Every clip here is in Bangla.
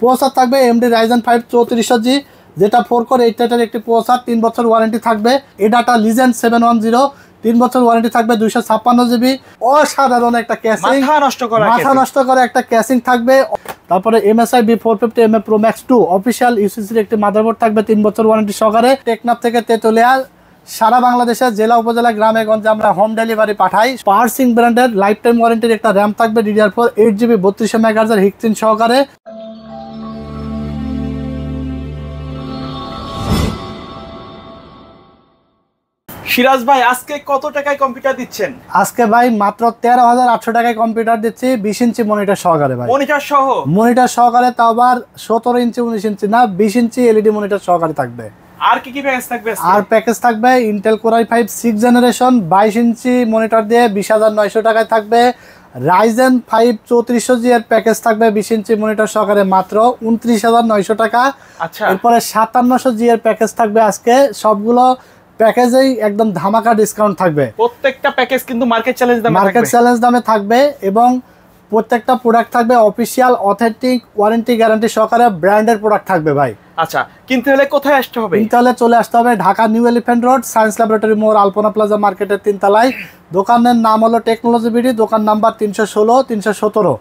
প্রসেসর থাকবে এমডি রাইজেন 5 3400G, যেটা 4 কোর 8 থ্রেডের একটি প্রসেসর, 3 বছর ওয়ারেন্টি থাকবে। এডাটা লিজেন্ড 710, 3 বছর ওয়ারেন্টি থাকবে, 256GB। অসাধারণ একটা ক্যাসিং, মাথা নষ্ট করা একটা ক্যাসিং থাকবে। তারপরে MSI B450 Pro Max 2 official ইউসিসির একটি মাদারবোর্ড থাকবে, 3 বছর ওয়ারেন্টি সহকারে। টেকনাফ থেকে তেতুলিয়া সারা বাংলাদেশের জেলা উপজেলা গ্রামে গঞ্জে আমরা হোম ডেলিভারি পাঠাই। পাওয়ারসিং ব্র্যান্ডের লাইফ টাইম ওয়ারেন্টির একটা র্যাম থাকবে DDR4 8GB 3200 MHz হিক্সিন সহকারে। সিরাজ ভাই আজকে কত টাকায় কম্পিউটার দিচ্ছেন? আজকে ভাই মাত্র 13,800 টাকায় কম্পিউটার দিচ্ছি, 20 ইঞ্চি মনিটর সহকারে। ভাই মনিটর সহকারে, তাও আবার 17 ইঞ্চি 19 ইঞ্চি না, 20 ইঞ্চি এলইডি মনিটর সহকারে থাকবে। আর কি কি প্যাকেজ থাকবে? আর প্যাকেজ থাকবে Intel core i5 6th generation 22 inch monitor দিয়ে 20,900 টাকায় থাকবে। রাইজেন 5 3400G এর প্যাকেজ থাকবে 20 ইঞ্চি মনিটর সহকারে মাত্র 29,900 টাকা। আচ্ছা, এরপরে 5700G এর প্যাকেজ থাকবে। আজকে সবগুলো প্যাকেজেই একদম ধামাকা ডিসকাউন্ট থাকবে। প্রত্যেকটা প্যাকেজ কিন্তু মার্কেট চ্যালেঞ্জ দামে থাকবে এবং প্রত্যেকটা প্রোডাক্ট থাকবে অফিসিয়াল অথেন্টিক ওয়ারেন্টি গ্যারান্টি সহকারে ব্র্যান্ডের প্রোডাক্ট থাকবে ভাই। আচ্ছা, কিনতে হলে কোথায় আসতে হবে? কিনতে হলে চলে আসতে হবে Dhaka new elephant road, science laboratory মোড়, আলপনা প্লাজা মার্কেটের 3 তলায়। দোকানের নাম হলো টেকনোলজি বিডি, দোকান নাম্বার 316 317।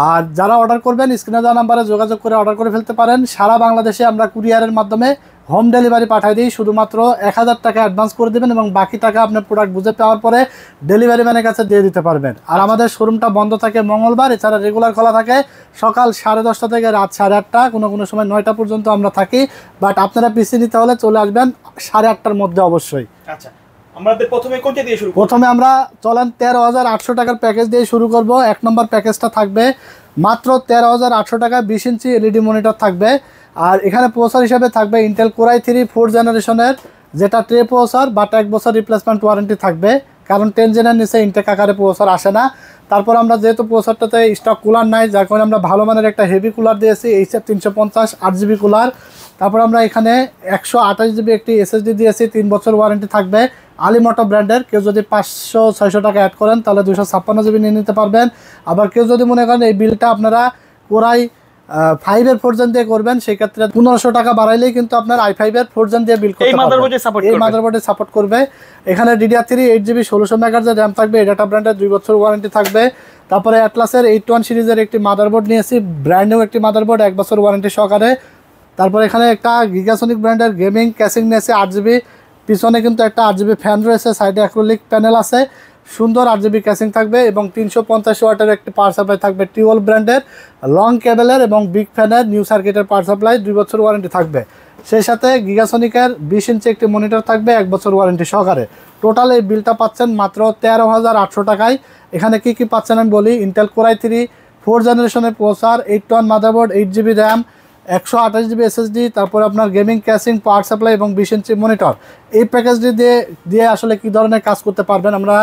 আর যারা অর্ডার করবেন স্ক্রিনে দেওয়া নাম্বারে যোগাযোগ করে অর্ডার করে ফেলতে পারেন। সারা বাংলাদেশে আমরা কুরিয়ারের মাধ্যমে হোম ডেলিভারি পাঠিয়ে দিই। শুধুমাত্র 1000 টাকা অ্যাডভান্স করে দেবেন এবং বাকি টাকা আপনার প্রোডাক্ট বুঝে পাওয়ার পরে ডেলিভারি ম্যানের কাছে দিয়ে দিতে পারবেন। আর আমাদের শোরুমটা বন্ধ থাকে মঙ্গলবার, এছাড়া রেগুলার খোলা থাকে সকাল 10:30 থেকে রাত 8:30, কোনো সময় 9টা পর্যন্ত আমরা থাকি। বাট আপনারা পিসি নিতে হলে চলে আসবেন 8:30টার মধ্যে অবশ্যই। আচ্ছা, আমাদের প্রথমে আমরা চলেন 13,800 টাকার প্যাকেজ দিয়ে শুরু করব। 1 নম্বর প্যাকেজটা থাকবে মাত্র 13,800 টাকা, 20 ইঞ্চি এলইডি মনিটর থাকবে। আর এখানে প্রসেসর হিসেবে থাকবে ইন্টেল কোর i3 4th জেনারেশনের, যেটা ট্রে প্রসেসর, বাট 1 বছর রিপ্লেসমেন্ট ওয়ারেন্টি থাকবে, কারণ 10 জেনের নিচে ইনটেক আকারে প্রসেসর আসে না। তারপর আমরা যেহেতু প্রসেসরটাতে স্টক কুলার নাই, যার কারণে আমরা ভালো মানের একটা হেভি কুলার দিয়েছি, HF 350 8GB কুলার। তারপর আমরা এখানে 128GB একটি SSD দিয়েছি, 3 বছর ওয়ারেন্টি থাকবে। আলিমটো ব্র্যান্ডের। কেউ যদি 500-600 টাকা অ্যাড করেন তাহলে 256GB নিয়ে নিতে পারবেন। আবার কেউ যদি মনে করেন এই বিলটা আপনারা কোর i5 এর 4th জেন দিয়ে করবেন, সেক্ষেত্রে 1500 টাকা বাড়াইলেই কিন্তু আপনার i5 এর 4th জেন দিয়ে বিল করতে পারবেন। এই মাদারবোর্ডে সাপোর্ট করবে। এখানে DDR3 8GB 1600 MHz র্যাম থাকবে, এডাটা ব্র্যান্ডের 2 বছর ওয়ারেন্টি থাকবে। তারপরে অ্যাটলাসের 81 সিরিজের একটি মাদারবোর্ড নিয়েছি, ব্র্যান্ড নিউ একটি মাদারবোর্ড, 1 বছর ওয়ারেন্টি সহকারে। তারপর এখানে একটা গিগাসনিক ব্র্যান্ডের গেমিং ক্যাসিং নিয়েছি 8GB, পিছনে কিন্তু একটা 8GB ফ্যান রয়েছে, সাইডে অ্যাক্রিলিক প্যানেল আছে, সুন্দর 8GB ক্যাসিং থাকবে এবং 350 ওয়াটের একটি পাওয়ার সাপ্লাই থাকবে টিওল ব্র্যান্ডের, লং কেবলের এবং বিগ ফ্যানের নিউ সার্কিটের পাওয়ার সাপ্লাই, 2 বছর ওয়ারেন্টি থাকবে। সেই সাথে গিগাসনিকের 20 ইঞ্চি একটি মনিটর থাকবে, 1 বছর ওয়ারেন্টি সহকারে। টোটাল এই বিলটা পাচ্ছেন মাত্র 13,800 টাকায়। এখানে কি কি পাচ্ছেন আমি বলি। ইন্টেল কোর i3 4th জেনারেশনের processor, 8-1 motherboard, 8GB RAM, 128GB SSD, তারপর আপনার গেমিং ক্যাসিং, পাওয়ার সাপ্লাই এবং 20 ইঞ্চি মনিটর। এই প্যাকেজটি দিয়ে আসলে কি ধরনের কাজ করতে পারবেন আমরা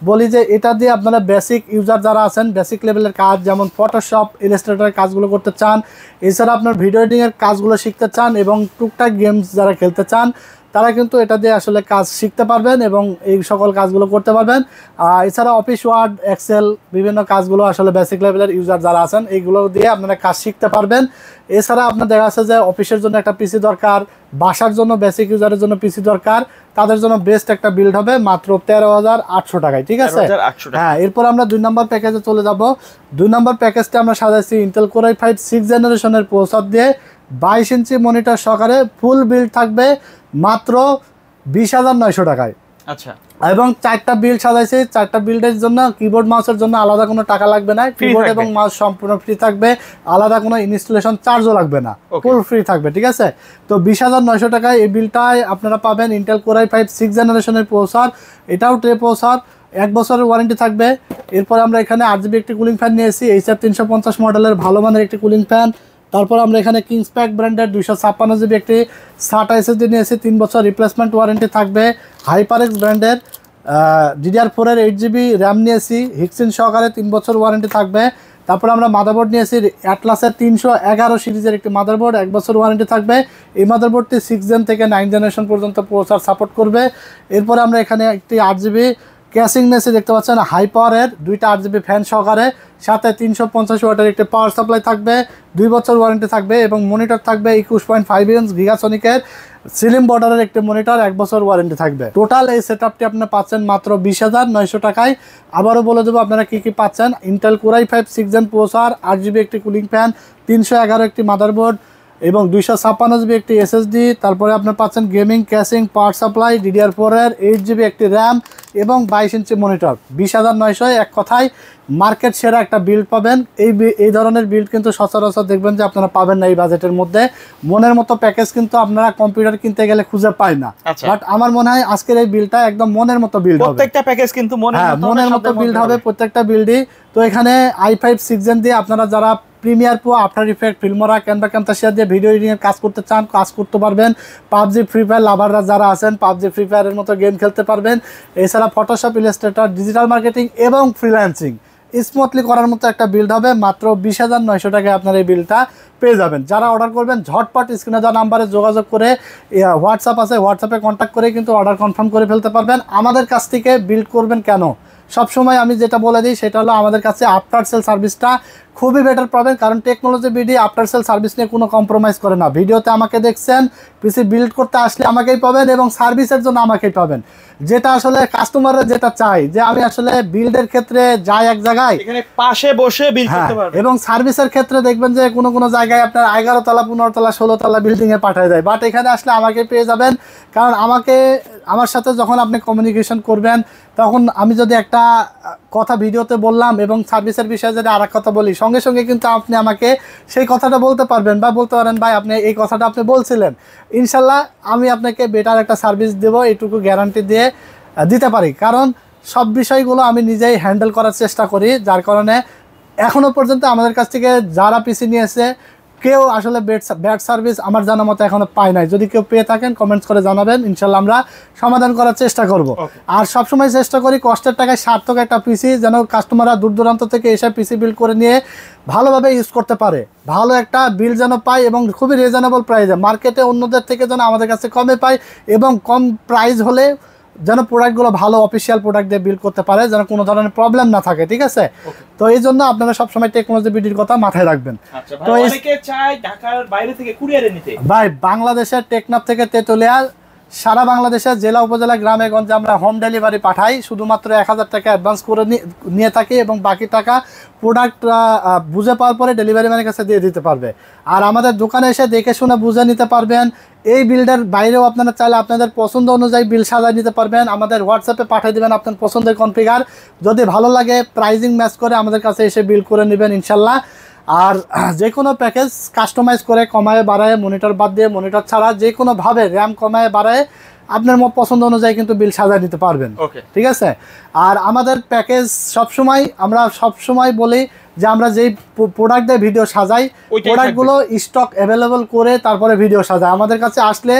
বলি যে এটা দিয়ে আপনারা বেসিক ইউজার যারা আছেন, বেসিক লেভেলের কাজ যেমন ফটোশপ, ইলাস্ট্রেটরের কাজগুলো করতে চান, এছাড়া আপনার ভিডিও এডিটিংয়ের কাজগুলো শিখতে চান এবং টুকটাক গেমস যারা খেলতে চান, তারা কিন্তু এটা দিয়ে আসলে কাজ শিখতে পারবেন এবং এই সকল কাজগুলো করতে পারবেন। এছাড়া অফিস ওয়ার্ড, এক্সেল বিভিন্ন কাজগুলো আসলে বেসিক লেভেলের ইউজার যারা আছেন এইগুলো দিয়ে আপনারা কাজ শিখতে পারবেন। এছাড়া আপনার দেখা যাচ্ছে যে অফিসের জন্য একটা পিসি দরকার, বাসার জন্য বেসিক ইউজারের জন্য পিসি দরকার, তাদের জন্য বেস্ট একটা বিল্ড হবে মাত্র 13,800 টাকায়। ঠিক আছে, হ্যাঁ। এরপর আমরা 2 নম্বর প্যাকেজে চলে যাব। 2 নম্বর প্যাকেজটা আমরা সাজাইছি ইন্টেল কোর i5 6th জেনারেশনের প্রসেসর দিয়ে 22 ইঞ্চি মনিটর সহকারে, ফুল বিল্ড থাকবে মাত্র 20,900 টাকায়। আচ্ছা, এবং 4টা বিল্ড সাজাইছি। 4টা বিল্ডের জন্য কিবোর্ড মাউসের জন্য আলাদা কোনো টাকা লাগবে না, কিবোর্ড এবং মাউস সম্পূর্ণ ফ্রি থাকবে, আলাদা কোনো ইনস্টলেশন চার্জও লাগবে না, ফুল ফ্রি থাকবে। ঠিক আছে, তো 20,900 টাকায় এই বিলটায় আপনারা পাবেন ইন্টেল কোর i5 6th জেনারেশনের প্রসেসর, এটাও ট্রে প্রসেসর, 1 বছরের ওয়ারেন্টি থাকবে। এরপর আমরা এখানে 8GB একটি কুলিং ফ্যান নিয়েছি, HF 350 মডেলের ভালো মানের একটি কুলিং ফ্যান। তারপর আমরা এখানে কিংসপ্যাক ব্র্যান্ডের 256GB একটি SATA SSD নিয়েছি, 3 বছর রিপ্লেসমেন্ট ওয়ারেন্টি থাকবে। হাইপারএক্স ব্র্যান্ডের DDR4 এর 8GB র্যাম নিয়েছি, হিক্সিন সহকারে, 3 বছর ওয়ারেন্টি থাকবে। তারপর আমরা মাদারবোর্ড নিয়েছি অ্যাটলাসের 311 সিরিজের একটি মাদারবোর্ড, 1 বছর ওয়ারেন্টি থাকবে। এই মাদারবোর্ডটি 6 জেন থেকে 9 জেনারেশন পর্যন্ত প্রসেসর সাপোর্ট করবে। এরপরে আমরা এখানে একটি 8GB ক্যাসিংনেসে দেখতে পাচ্ছেন হাই পাওয়ারের 2টা 8GB ফ্যান সহকারে, সাথে 350 ওয়াটের একটি পাওয়ার সাপ্লাই থাকবে, 2 বছর ওয়ারেন্টি থাকবে এবং মনিটর থাকবে 21.5 ইঞ্চ গিগাসনিকের সিলিম বর্ডারের একটি মনিটর, 1 বছর ওয়ারেন্টি থাকবে। টোটাল এই সেটআপটি আপনারা পাচ্ছেন মাত্র 20,900 টাকায়। আবারও বলে দেবো আপনারা কি পাচ্ছেন। Intel Core i5 6 Gen processor, 8GB একটি কুলিং ফ্যান, 311 একটি মাদারবোর্ড এবং 256GB একটি SSD। তারপরে আপনার পাচ্ছেন gaming casing, power supply, DDR4 এর 8GB একটি র্যাম এবং 22 ইঞ্চি মনিটর। 20,900 এক কথায় মার্কেট সেরা একটা বিল্ড পাবেন। এই ধরনের বিল্ড কিন্তু সচরাচর দেখবেন যে আপনারা পাবেন না এই বাজেটের মধ্যে। মনের মতো প্যাকেজ কিন্তু আপনারা কম্পিউটার কিনতে গেলে খুঁজে পায় না, বাট আমার মনে হয় আজকের এই বিলটা একদম মনের মতো বিল্ড হবে। প্রত্যেকটা প্যাকেজ কিন্তু মনের মতো বিল্ড হবে প্রত্যেকটা বিল্ডই। তো এখানে i5 6 Gen দিয়ে আপনারা যারা Premiere Pro, after effect, Filmora, Canva, Camtasia দিয়ে ভিডিও এডিটিং এর কাজ করতে চান, কাজ করতে পারবেন। পাবজি, ফ্রি ফায়ার লাভাররা যারা আছেন পাবজি, ফ্রি ফায়ারের মতো গেম খেলতে পারবেন। এছাড়া ফটোশপ, ইলাস্ট্রেটর, ডিজিটাল মার্কেটিং এবং ফ্রিল্যান্সিং স্মুথলি করার মতো একটা বিল্ড হবে। মাত্র 20,900 টাকায় আপনার এই বিলটা পেয়ে যাবেন। যারা অর্ডার করবেন ঝটপট স্ক্রিনে দেওয়া নাম্বারে যোগাযোগ করে, হোয়াটসঅ্যাপ আছে, হোয়াটসঅ্যাপে কন্ট্যাক্ট করে কিন্তু অর্ডার কনফার্ম করে ফেলতে পারবেন। আমাদের কাছ থেকে বিল্ড করবেন কেন, সবসময় আমি যেটা বলে দিই সেটা হলো আমাদের কাছে আফটার সেল সার্ভিসটা খুবই বেটার পাবেন। কারণ technology BD after sale service নিয়ে কোনো কম্প্রোমাইজ করে না। ভিডিওতে আমাকে দেখছেন, পিসি বিল্ড করতে আসলে আমাকেই পাবেন এবং সার্ভিসের জন্য আমাকেই পাবেন। যেটা আসলে কাস্টমাররা যেটা চাই যে আমি আসলে বিল্ডের ক্ষেত্রে যাই এক জায়গায়, এখানে পাশে বসে বিল্ড করতে পারবেন, এবং সার্ভিসের ক্ষেত্রে দেখবেন যে কোনো জায়গায় আপনার 11 তলা, 15 তলা, 16 তলা বিল্ডিং এ পাঠিয়ে দেয়। বাট এখানে আসলে আমাকে পেয়ে যাবেন। কারণ আমার সাথে যখন আপনি কমিউনিকেশন করবেন, তখন আমি যদি একটা কথা ভিডিওতে বললাম এবং সার্ভিসের বিষয়ে যদি আরেক কথা বলি, সঙ্গে সঙ্গে কিন্তু আপনি আমাকে সেই কথাটা বলতে পারবেন বা বলতে পারেন ভাই আপনি এই কথাটা আপনি বলছিলেন, ইনশাল্লাহ আমি আপনাকে বেটার একটা সার্ভিস দেবো, এইটুকু গ্যারান্টি দিয়ে দিতে পারি। কারণ সব বিষয়গুলো আমি নিজেই হ্যান্ডেল করার চেষ্টা করি, যার কারণে এখনও পর্যন্ত আমাদের কাছ থেকে যারা পিসি নিয়েছে কেউ আসলে ব্যাড সার্ভিস আমার জানা মতো এখনো পায় নাই। যদি কেউ পেয়ে থাকেন কমেন্টস করে জানাবেন, ইনশাল্লাহ আমরা সমাধান করার চেষ্টা করব। আর সবসময় চেষ্টা করি কষ্টের টাকায় সার্থক একটা পিসি যেন কাস্টমাররা দূর দূরান্ত থেকে এসে পিসি বিল্ড করে নিয়ে ভালোভাবে ইউজ করতে পারে, ভালো একটা বিল যেন পায় এবং খুবই রিজনেবল প্রাইসে, মার্কেটে অন্যদের থেকে যেন আমাদের কাছে কমে পায় এবং কম প্রাইস হলে যেন প্রোডাক্টগুলো ভালো অফিসিয়াল প্রোডাক্ট দিয়ে বিল্ড করতে পারে, যেন কোনো ধরনের প্রবলেম না থাকে। ঠিক আছে, তো এই জন্য আপনারা সবসময় টেকনোলজি বিডির কথা মাথায় রাখবেন। তো অনেকে চায় ঢাকার বাইরে থেকে কুরিয়ারে নিতে, ভাই বাংলাদেশের টেকনাফ থেকে তেতুলিয়া সারা বাংলাদেশের জেলা উপজেলা গ্রামে গঞ্জে আমরা হোম ডেলিভারি পাঠাই। শুধুমাত্র 1000 টাকা অ্যাডভান্স করে নিয়ে থাকি এবং বাকি টাকা প্রোডাক্ট বুঝে পাওয়ার পরে ডেলিভারি ম্যানের কাছে দিয়ে দিতে পারবে। আর আমাদের দোকানে এসে দেখে শুনে বুঝে নিতে পারবেন। এই বিল্ডের বাইরেও আপনারা চাইলে আপনাদের পছন্দ অনুযায়ী বিল সাজায় নিতে পারবেন। আমাদের হোয়াটসঅ্যাপে পাঠিয়ে দেবেন আপনার পছন্দের কনফিগার, যদি ভালো লাগে প্রাইজিং ম্যাচ করে আমাদের কাছে এসে বিল করে নেবেন ইনশাল্লাহ। আর যে কোনো প্যাকেজ কাস্টমাইজ করে কমায় বাড়ায়, মনিটর বাদ দিয়ে, মনিটর ছাড়া যে কোনোভাবে র্যাম কমায় বাড়ায় আপনার পছন্দ অনুযায়ী কিন্তু বিল সাজায় নিতে পারবেন। ঠিক আছে, আর আমাদের প্যাকেজ আমরা সবসময় বলি যে আমরা যেই প্রোডাক্ট দিয়ে ভিডিও সাজাই প্রোডাক্টগুলো স্টক অ্যাভেলেবল করে তারপরে ভিডিও সাজাই। আমাদের কাছে আসলে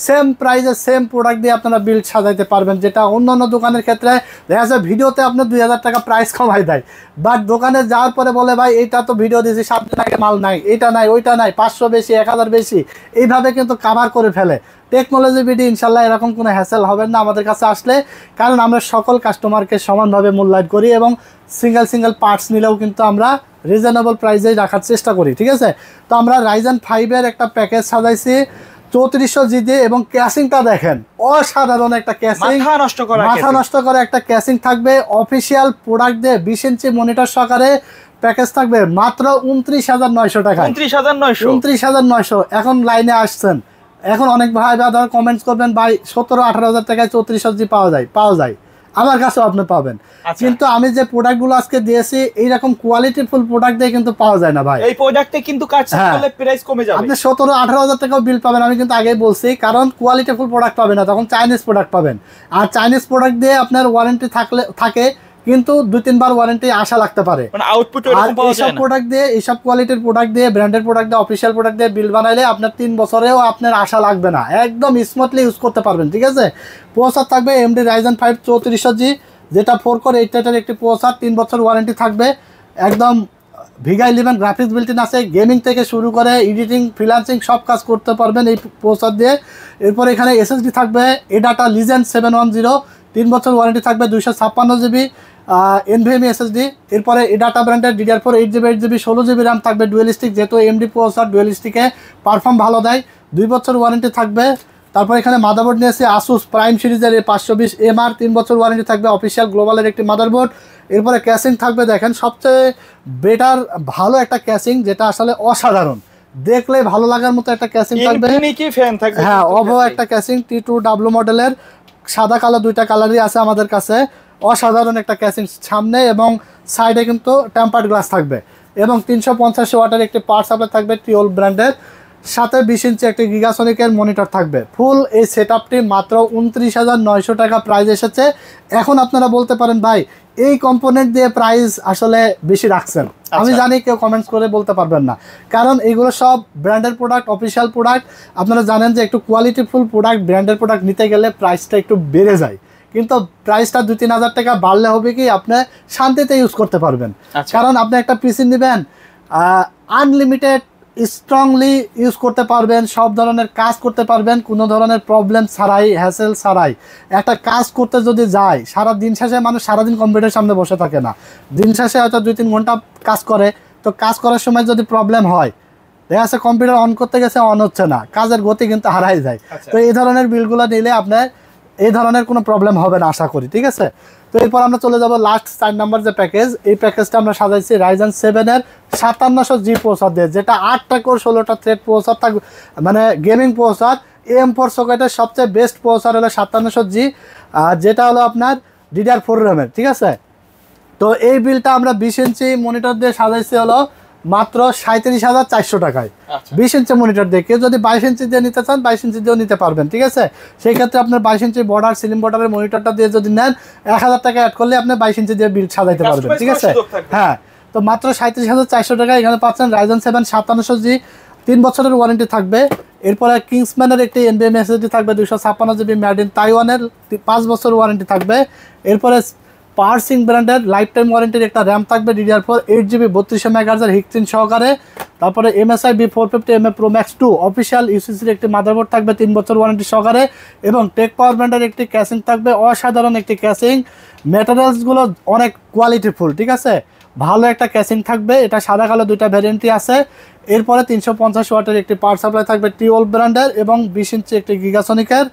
সেম প্রাইসে সেম প্রোডাক্ট দিয়ে আপনারা বিল্ড সাজাইতে পারবেন, যেটা অন্য দোকানের ক্ষেত্রে দেখা যায় ভিডিওতে আপনার 2000 টাকা প্রাইস কমাই দেয়, বাট দোকানে যাওয়ার পরে বলে ভাই এইটা তো ভিডিও দিয়েছি 7 দিন আগে মাল নাই, এইটা নাই, ওইটা নাই, 500 বেশি, 1000 বেশি, এইভাবে কিন্তু কাভার করে ফেলে। টেকনোলজি বিডি ইনশাল্লাহ এরকম কোনো হ্যাসেল হবে না আমাদের কাছে আসলে, কারণ আমরা সকল কাস্টমারকে সমানভাবে মূল্যায়ন করি এবং সিঙ্গেল পার্টস নিলেও কিন্তু আমরা রিজনেবল প্রাইসে রাখার চেষ্টা করি। ঠিক আছে, তো আমরা Ryzen 5 এর একটা প্যাকেজ সাজাইছি 3400 জিবি এবং ক্যাসিংটা দেখেন অসাধারণ একটা ক্যাসিং, মাথা নষ্ট করা একটা ক্যাসিং থাকবে। অফিসিয়াল প্রোডাক্ট দিয়ে 20 ইঞ্চি মনিটর সহকারে প্যাকেজ থাকবে মাত্র 29,900 টাকা। 29,900 এখন লাইনে আসছেন, এখন অনেক ভাই ধর কমেন্টস করবেন ভাই 17-18,000 টাকায় 3400 জিবি পাওয়া যায়, আমার কাছেও আপনি পাবেন। কিন্তু আমি যে প্রোডাক্টগুলো আজকে দিয়েছি এইরকম কোয়ালিটিফুল প্রোডাক্ট দিয়ে কিন্তু পাওয়া যায় না ভাই। এই প্রোডাক্টে কিন্তু কাজ করলে প্রাইস কমে যাবে, আপনি 17-18,000 টাকাও বিল পাবেন, আমি কিন্তু আগেই বলছি, কারণ কোয়ালিটিফুল প্রোডাক্ট পাবেন না, তখন চাইনিজ প্রোডাক্ট পাবেন। আর চাইনিজ প্রোডাক্ট দিয়ে আপনার ওয়ারেন্টি থাকে কিন্তু 2-3 বার ওয়ারেন্টি আশা লাগতে পারে, মানে আউটপুট এরকম পাওয়া যায় না। এইসব প্রোডাক্ট দিয়ে, এইসব কোয়ালিটির প্রোডাক্ট দিয়ে, ব্র্যান্ডেড প্রোডাক্ট দিয়ে, অফিশিয়াল প্রোডাক্ট দিয়ে বিল বানাইলে আপনার 3 বছরেও আপনার আশা লাগবে না, একদম স্মুথলি ইউজ করতে পারবেন। ঠিক আছে, প্রসেসর থাকবে AMD Ryzen 5 3400G, যেটা 4 কোর 8 থ্রেডের একটি প্রসেসর, 3 বছর ওয়ারেন্টি থাকবে, একদম VIGA 11 গ্রাফিক্স বিল্ট ইন আছে, গেমিং থেকে শুরু করে এডিটিং, ফ্রিল্যান্সিং সব কাজ করতে পারবেন এই প্রসেসর দিয়ে। এরপর এখানে SSD থাকবে ADATA Legend 710 3 বছর ওয়ারেন্টি থাকবে, 256 GB NVMe SSD। এরপরে ডাটা ব্র্যান্ডের DDR4 8GB 8GB 16GB RAM থাকবে ডুয়েল স্টিক, যেহেতু এমডি প্রসেসর ডুয়েল স্টিকে পারফর্ম ভালো দেয়, 2 বছর ওয়ারেন্টি থাকবে। তারপর এখানে মাদারবোর্ড নিয়েছি আসুস প্রাইম সিরিজের A520MR, 3 বছর ওয়ারেন্টি থাকবে, অফিসিয়াল গ্লোবালের একটি মাদারবোর্ড। এরপরে ক্যাসিং থাকবে, দেখেন সবচেয়ে বেটার ভালো একটা ক্যাসিং, যেটা আসলে অসাধারণ, দেখলে ভালো লাগার মতো একটা ক্যাসিং থাকবে। ইনফিনিটি ফ্যান থাকবে, হ্যাঁ অভো একটা ক্যাসিং T2W মডেলের, সাদা কালো দুইটা কালারই আছে আমাদের কাছে। অসাধারণ একটা ক্যাসিং, সামনে এবং সাইডে কিন্তু টেম্পার্ড গ্লাস থাকবে এবং 350 ওয়াটের একটি পাওয়ার সাপ্লাই থাকবে টিওল ব্র্যান্ডের, সাথে 20 ইঞ্চি একটি গিগাসনিকের মনিটর থাকবে। ফুল এই সেটআপটি মাত্র 29,900 টাকা প্রাইস এসেছে। এখন আপনারা বলতে পারেন ভাই এই কম্পোনেন্ট দিয়ে প্রাইস আসলে বেশি রাখছেন, আমি জানি কেউ কমেন্টস করে বলতে পারবেন না, কারণ এগুলো সব ব্র্যান্ডের প্রোডাক্ট, অফিসিয়াল প্রোডাক্ট। আপনারা জানেন যে একটু কোয়ালিটিফুল প্রোডাক্ট, ব্র্যান্ডের প্রোডাক্ট নিতে গেলে প্রাইসটা একটু বেড়ে যায়, কিন্তু প্রাইসটা 2-3 হাজার টাকা বাড়লে হবে কি আপনি শান্তিতে ইউজ করতে পারবেন। কারণ আপনি একটা পিসি নেবেন, আনলিমিটেড স্ট্রংলি ইউজ করতে পারবেন, সব ধরনের কাজ করতে পারবেন, কোনো ধরনের প্রবলেম ছাড়াই, হ্যাসেল ছাড়াই। একটা কাজ করতে যদি যায়, সারা দিন শেষে মানুষ সারাদিন কম্পিউটারের সামনে বসে থাকে না, দিন শেষে হয়তো 2-3 ঘন্টা কাজ করে, তো কাজ করার সময় যদি প্রবলেম হয়, দেখা যাচ্ছে কম্পিউটার অন করতে গেছে অন হচ্ছে না, কাজের গতি কিন্তু হারাই যায়। তো এই ধরনের বিলগুলো নিলে আপনার এই ধরনের কোনো প্রবলেম হবে না আশা করি, ঠিক আছে। তো এরপর আমরা চলে যাব লাস্ট 4 নাম্বার যে প্যাকেজ, এই প্যাকেজটা আমরা সাজাইছি Ryzen 7 এর 5700G প্রসেসর দিয়ে, যেটা 8টা কোর 16টা থ্রেড প্রসেসর থাকবে, মানে গেমিং প্রসেসর। AM4 সকেটের সবচেয়ে বেস্ট প্রসেসর হলো 5700G, যেটা হলো আপনার DDR4 র্যামের, ঠিক আছে। তো এই বিলটা আমরা 20 ইঞ্চি মনিটর দিয়ে সাজাইছি হলো মাত্র 37,400 টাকায়। 20 ইঞ্চি মনিটর দিয়ে, কেউ যদি 22 ইঞ্চি দিয়ে নিতে চান 22 ইঞ্চি দিয়েও নিতে পারবেন, ঠিক আছে। সেই ক্ষেত্রে আপনার 22 ইঞ্চি বর্ডার, সিলিম বর্ডারের মনিটরটা দিয়ে যদি নেন 1000 টাকা অ্যাড করলে আপনি 22 ইঞ্চি দিয়ে বিল সাজাইতে পারবেন, ঠিক আছে। হ্যাঁ, তো মাত্র 37,400 টাকা এখানে পাচ্ছেন Ryzen 7 5700G, 3 বছরের ওয়ারেন্টি থাকবে। এরপরে কিংসম্যানের একটি NVMe SSD থাকবে 256GB মেড ইন তাইওয়ানের, 5 বছর ওয়ারেন্টি থাকবে। এরপরে পাওয়ারসিং ব্র্যান্ডের লাইফ টাইম ওয়ারেন্টির একটা র্যাম থাকবে DDR4 8GB 3200 মেগাহার্জের হিট3 সহকারে। তারপরে MSI B450MA Pro Max 2 official ইউসিসির একটি মাদারবোর্ড থাকবে 3 বছর ওয়ারেন্টি সহকারে, এবং টেক পাওয়ার ব্র্যান্ডের একটি ক্যাসিং থাকবে, অসাধারণ একটি ক্যাসিং, ম্যাটেরিয়ালসগুলো অনেক কোয়ালিটিফুল, ঠিক আছে, ভালো একটা ক্যাসিং থাকবে। এটা সাদা কালো দুইটা ভ্যারিয়েন্টই আছে। এরপরে 350 ওয়াটের একটি পাওয়ার সাপ্লাই থাকবে টিওল ব্র্যান্ডের, এবং 20 ইঞ্চি একটি গিগাসনিকের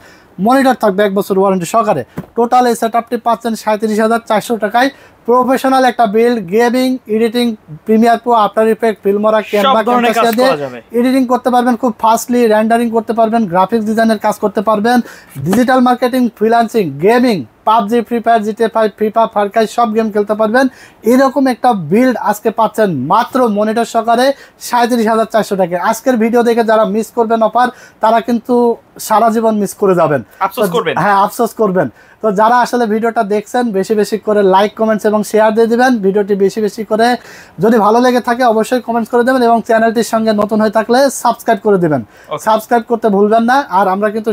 মনিটর থাকবে 1 বছর ওয়ারেন্টি সহকারে। টোটাল এই সেটআপটি পাচ্ছেন 37,400 টাকায়। প্রফেশনাল একটা build, gaming, editing, Premiere Pro, after effect, Filmora, Canva, Camtasia দিয়ে এডিটিং করতে পারবেন খুব ফাস্টলি, রেন্ডারিং করতে পারবেন, গ্রাফিক্স ডিজাইনের কাজ করতে পারবেন, digital marketing, freelancing, gaming, PUBG, free fire, GTA 5, FIFA, Far Cry সব গেম খেলতে পারবেন। এরকম একটা বিল্ড আজকে পাচ্ছেন মাত্র মনিটর সহকারে 37,400 টাকায়। আজকের ভিডিও দেখে যারা মিস করবেন অফার, তারা কিন্তু সারা জীবন মিস করে যাবেন, আফসোস করবেন। হ্যাঁ আফসোস করবেন। তো যারা আসলে ভিডিওটা দেখছেন বেশি বেশি করে লাইক, কমেন্টস এবং শেয়ার দিয়ে দিবেন। ভিডিওটি বেশি বেশি করে যদি ভালো লেগে থাকে অবশ্যই কমেন্টস করে দেবেন, এবং চ্যানেলটির সঙ্গে নতুন হয়ে থাকলে সাবস্ক্রাইব করে দিবেন। সাবস্ক্রাইব করতে ভুলবেন না। আর আমরা কিন্তু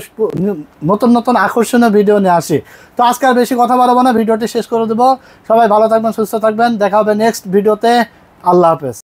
নতুন নতুন আকর্ষণীয় ভিডিও নিয়ে আসি। তো আজকে আর বেশি কথা বাড়াবো না, ভিডিওটি শেষ করে দেবো। সবাই ভালো থাকবেন, সুস্থ থাকবেন, দেখা হবে নেক্সট ভিডিওতে। আল্লাহ হাফেজ।